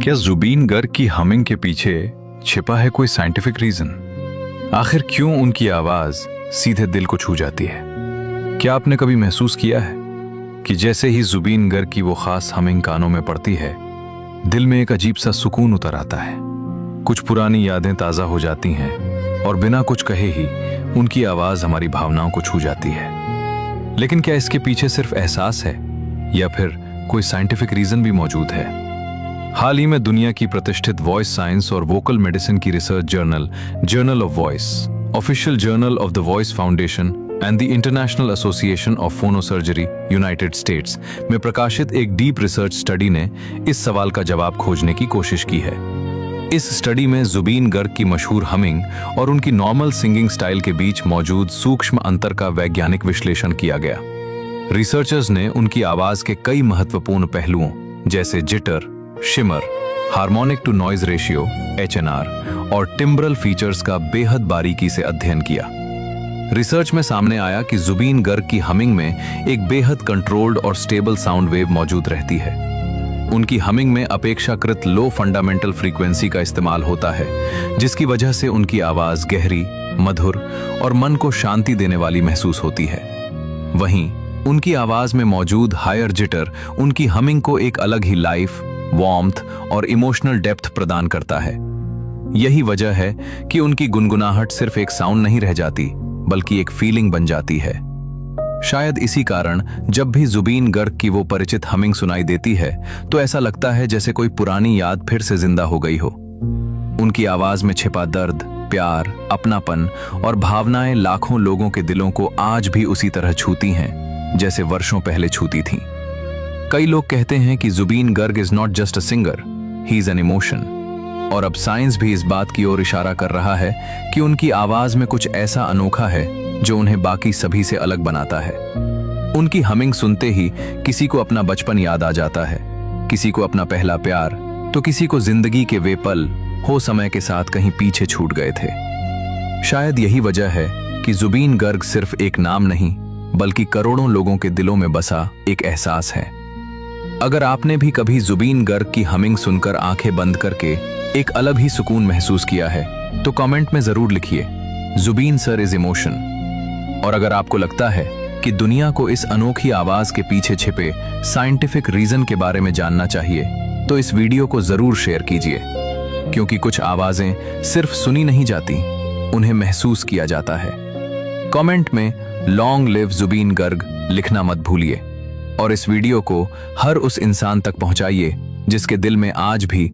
क्या जुबीन गर्ग की हमिंग के पीछे छिपा है कोई साइंटिफिक रीजन? आखिर क्यों उनकी आवाज सीधे दिल को छू जाती है? क्या आपने कभी महसूस किया है कि जैसे ही जुबीन गर्ग की वो खास हमिंग कानों में पड़ती है, दिल में एक अजीब सा सुकून उतर आता है। कुछ पुरानी यादें ताजा हो जाती हैं और बिना कुछ कहे ही उनकी आवाज हमारी भावनाओं को छू जाती है। लेकिन क्या इसके पीछे सिर्फ एहसास है या फिर कोई साइंटिफिक रीजन भी मौजूद है? हाल ही में दुनिया की प्रतिष्ठित वॉइस साइंस और वोकल मेडिसिन की research journal journal of voice, official journal of the voice foundation and the international association of phonosurgery United States में प्रकाशित एक डीप रिसर्च स्टडी ने इस सवाल का जवाब खोजने की कोशिश की है। इस स्टडी में जुबीन गर्ग की मशहूर हमिंग और उनकी नॉर्मल सिंगिंग स्टाइल के बीच मौजूद सूक्ष्म अंतर का वैज्ञानिक विश्लेषण किया गया। रिसर्चर्स ने उनकी आवाज के कई महत्वपूर्ण पहलुओं जैसे jitter, shimmer, harmonic to noise ratio (HNR) और टिम्ब्रल फीचर्स का बेहद बारीकी से अध्ययन किया। रिसर्च में सामने आया कि जुबीन गर्ग की हमिंग में एक बेहद कंट्रोल्ड और स्टेबल साउंड वेव मौजूद रहती है। उनकी हमिंग में अपेक्षाकृत लो फंडामेंटल फ्रीक्वेंसी का इस्तेमाल होता है, जिसकी वजह से उनकी आवाज गहरी, मधुर और मन को शांति देने वाली महसूस होती है। वहीं उनकी आवाज में मौजूद हायर जिटर उनकी हमिंग को एक अलग ही लाइफ, वार्मथ और इमोशनल डेप्थ प्रदान करता है। यही वजह है कि उनकी गुनगुनाहट सिर्फ एक साउंड नहीं रह जाती, बल्कि एक फीलिंग बन जाती है। शायद इसी कारण जब भी जुबीन गर्ग की वो परिचित हमिंग सुनाई देती है तो ऐसा लगता है जैसे कोई पुरानी याद फिर से जिंदा हो गई हो। उनकी आवाज में छिपा दर्द, प्यार, अपनापन और भावनाएं लाखों लोगों के दिलों को आज भी उसी तरह छूती हैं जैसे वर्षों पहले छूती थीं। कई लोग कहते हैं कि Zubeen Garg is not just a singer, he is an emotion. और अब साइंस भी इस बात की ओर इशारा कर रहा है कि उनकी आवाज में कुछ ऐसा अनोखा है जो उन्हें बाकी सभी से अलग बनाता है। उनकी हमिंग सुनते ही किसी को अपना बचपन याद आ जाता है, किसी को अपना पहला प्यार, तो किसी को जिंदगी के वे पल हो समय के साथ कहीं पीछे छूट गए थे। शायद यही वजह है कि जुबीन गर्ग सिर्फ एक नाम नहीं, बल्कि करोड़ों लोगों के दिलों में बसा एक एहसास है। अगर आपने भी कभी जुबीन गर्ग की हमिंग सुनकर आंखें बंद करके एक अलग ही सुकून महसूस किया है तो कमेंट में जरूर लिखिए, जुबीन सर इज इमोशन। और अगर आपको लगता है कि दुनिया को इस अनोखी आवाज के पीछे छिपे साइंटिफिक रीजन के बारे में जानना चाहिए तो इस वीडियो को जरूर शेयर कीजिए, क्योंकि कुछ आवाजें सिर्फ सुनी नहीं जाती, उन्हें महसूस किया जाता है। कमेंट में लॉन्ग लिव जुबीन गर्ग लिखना मत भूलिए और इस वीडियो को हर उस इंसान तक पहुंचाइए जिसके दिल में आज भी